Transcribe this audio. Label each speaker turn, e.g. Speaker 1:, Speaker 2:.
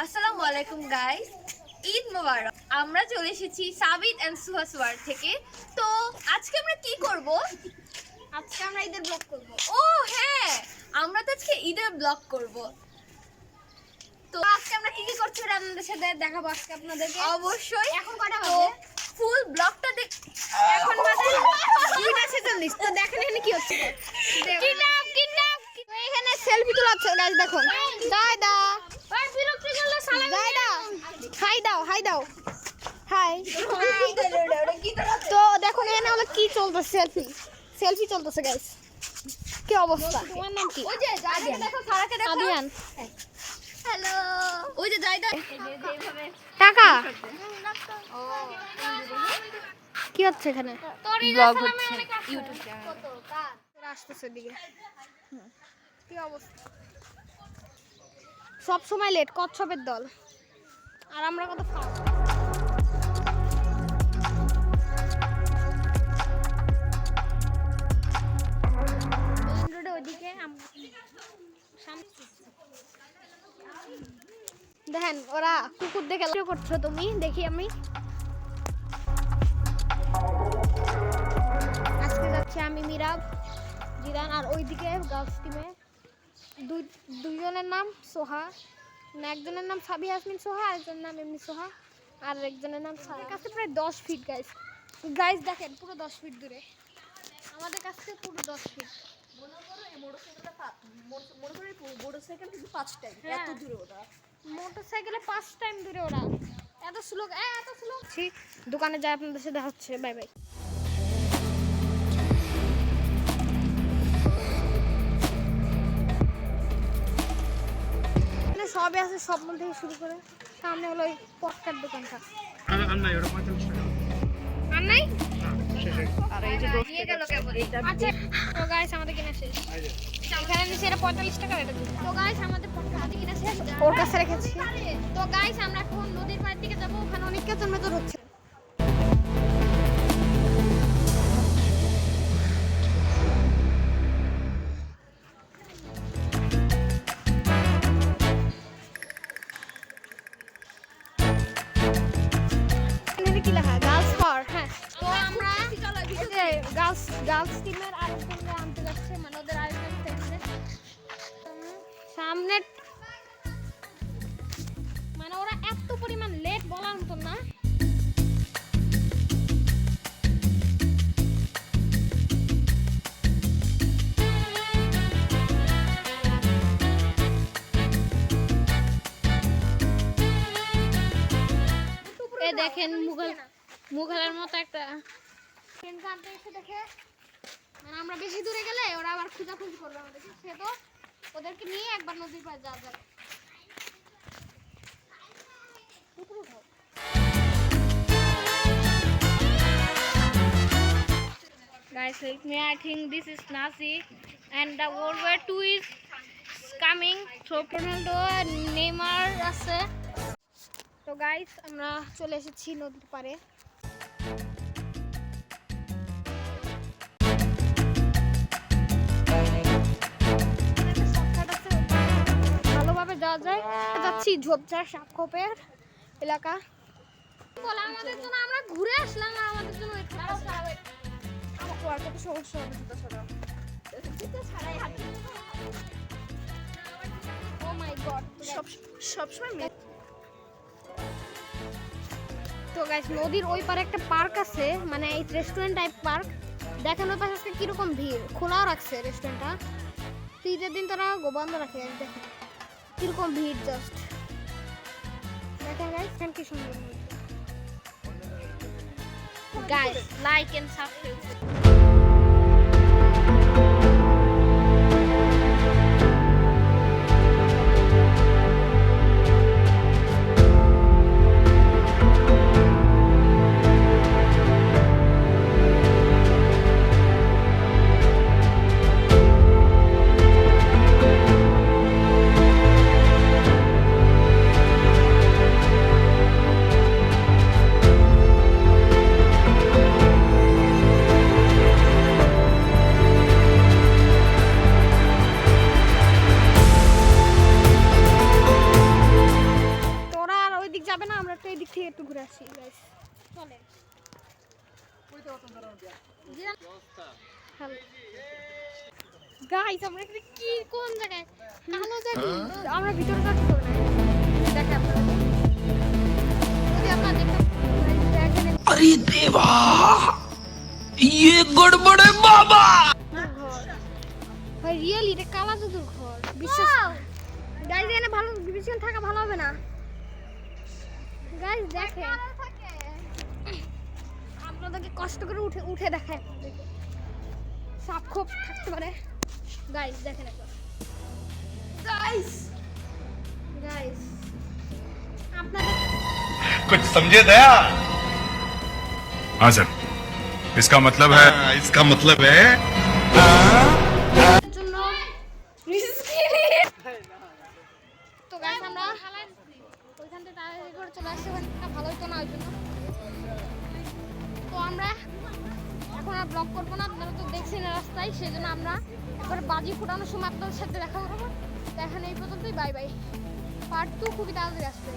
Speaker 1: আসসালামু আলাইকুম গাইস, ঈদ মোবারক। আমরা চলে এসেছি সাবিত এন্ড সুহাস ওয়ার্ল্ড থেকে। তো আজকে আমরা কি করব?
Speaker 2: আজকে আমরা ঈদের ব্লগ করব।
Speaker 1: ও হ্যাঁ, আমরা তো আজকে ঈদের ব্লগ করব।
Speaker 2: তো আজকে আমরা কি কি করছি এটা আপনাদের সাথে দেখাবো আজকে আপনাদেরকে।
Speaker 1: অবশ্যই।
Speaker 2: এখন কয়টা
Speaker 1: তো
Speaker 2: বাজে?
Speaker 1: ফুল ব্লগটা দেখ।
Speaker 2: এখন বাজে 2:46। তো দেখেন এখানে কি হচ্ছে। কিডন্যাপ তো এখানে সেলফি তোলা হচ্ছে গাইস, দেখুন। দাদা ভাই বিরক্ত করলে সালাম দাদা। হাই দাও হাই। তো দেখুন এখানে হলো কি চলতেছে, সেলফি চলতেছে গাইস। কি অবস্থা? তোমার নাম কি?
Speaker 1: ওই যে জায়দা দেখো, সারাকে দেখো।
Speaker 2: আদিয়ান।
Speaker 1: হ্যালো। ওই যে জায়দা
Speaker 2: টাকা কি হচ্ছে এখানে?
Speaker 1: ব্লগ হচ্ছে ইউটিউব চ্যানেল।
Speaker 2: আসতেছে দিকে। কি অবস্থা? সব সময় লেট, কচ্ছপের দল। আর আমরা কত ফাস্ট। ওইদিকে দেখেন ওরা কুকুর দেখে করছো, তুমি দেখি আমি আজকে যাচ্ছি আমি, মিরাব, জিরান। আর ওইদিকে গার্লস টিমে দুইজনের নাম সোহা, একজনের নাম সাবিহা ইয়াসমিন সোহা, আরেকজনের নাম এমনি সোহা, আর একজনের নাম সারা। কাছে প্রায় 10 ফিট গাইস দেখেন পুরো 10 ফিট দূরে আমাদের কাছ থেকে, পুরো 10 ফিট। মোটরসাইকেলে 5 টাইম দূরে ওরা। এত স্লো। দোকানে যায়, আপনাদের সাথে দেখা হচ্ছে। Bye bye. সবে আছে, সব মূল থেকে শুরু করে সামনে হলো ওই পটকার দোকানটা। আর নাই
Speaker 1: আর এই যে নিয়ে গেল কেবল এইটা।
Speaker 2: আচ্ছা তো গাইস আমাদের কিনা শেষ। এখানে নিচে এটা 45 টাকা এটা দিই। তো গাইস আমাদের পটকা হাতে কিনা শেষ, ওর কাছে রেখেছি। তো গাইস আমরা এখন নদীর পাড়ের দিকে যাব, ওখানে অনেক কেতন মেতন হচ্ছে। কি লেখা? গার্লস পাওয়ার। হ্যাঁ, তো আমরা গার্লস টিমের আরেকজনকে আনতে যাচ্ছে, মানে ওদের আরেকজন থেকে সামনে। মানে ওরা এত পরিমাণ লেট বলার মতো না। দেখেন মুঘলের মতো একটা ট্রেনকে আনতে এসে দেখে, মানে আমরা বেশি দূরে গেলে ওরা আবার খোঁজাখুঁজি করবে আমাদেরকে। সে তো ওদেরকে নিয়ে একবার নদীর পাড়ে যাওয়া যাবে। Guys, help me. I think this is Nazi, and the World War II is coming. So Ronaldo and Neymar আছে। তো গাইস আমরা চলে এসেছি নদীর পাড়ে। ভালোভাবে যাওয়া যায়। যাচ্ছি ঝোপঝাড় সাপখোপের এলাকা। বলা আমাদের জন্য, আমরা ঘুরে আসলাম আর আমাদের জন্য আর কত সমস্যা হবে জুতো ছাড়া। ও মাই গড, সবসময়। তো গাইস নদীর ওই পারে একটা পার্ক আছে, মানে এই রেস্টুরেন্ট টাইপ পার্ক। দেখেন ওই পাশে আজকে কিরকম ভিড়, খোলাও রাখছে রেস্টুরেন্টটা। ঈদের দিন তারা বন্ধ রাখে। দেখেন কিরকম ভিড়, জাস্ট দেখেন গাইস কি সুন্দর। Guys like and subscribe. যাবে না, আমরা তো এই দিক থেকে একটু ঘুরে আসি গাইস। চলে গাইস, আমরা এখানে কি কোন জায়গায় কালো জায়গা, আমরা ভিতরে যাচ্ছি তো না, দেখে আপনারা যদি আপনারা দেখতে দেখেন।
Speaker 3: अरे देवा ये गड़बड़ है बाबा।
Speaker 2: ভাই রিয়েলি এটা কালা জাদুর ঘর, বিশ্বাস গাইস। এখানে ভালো বিবেচনা থাকা ভালো হবে না গাইস। দেখেন আপনাদেরকে কষ্ট করে উঠে উঠে দেখায়, সাপ খোপ থাকতে পারে গাইস। দেখেন একবার
Speaker 1: গাইস
Speaker 2: গাইস, আপনাদের
Speaker 4: कुछ समझे दया।
Speaker 5: हाँ सर, इसका मतलब है
Speaker 4: इसका मतलब है
Speaker 2: জন্য তো গাইস আমরা ওইখান থেকে তাড়াতাড়ি করে চলে আসছি, ওখানটা ভালো হতো না ওই জন্য। তো আমরা এখন আর ব্লগ করবো না, আপনারা তো দেখছেন রাস্তায়, সেই জন্য আমরা এবার বাজি ফোটানোর সময় আপনাদের সাথে দেখা করবো। তো এখন এই পর্যন্তই, বাই বাই। পার্ট 2 খুবই তাড়াতাড়ি আসবে।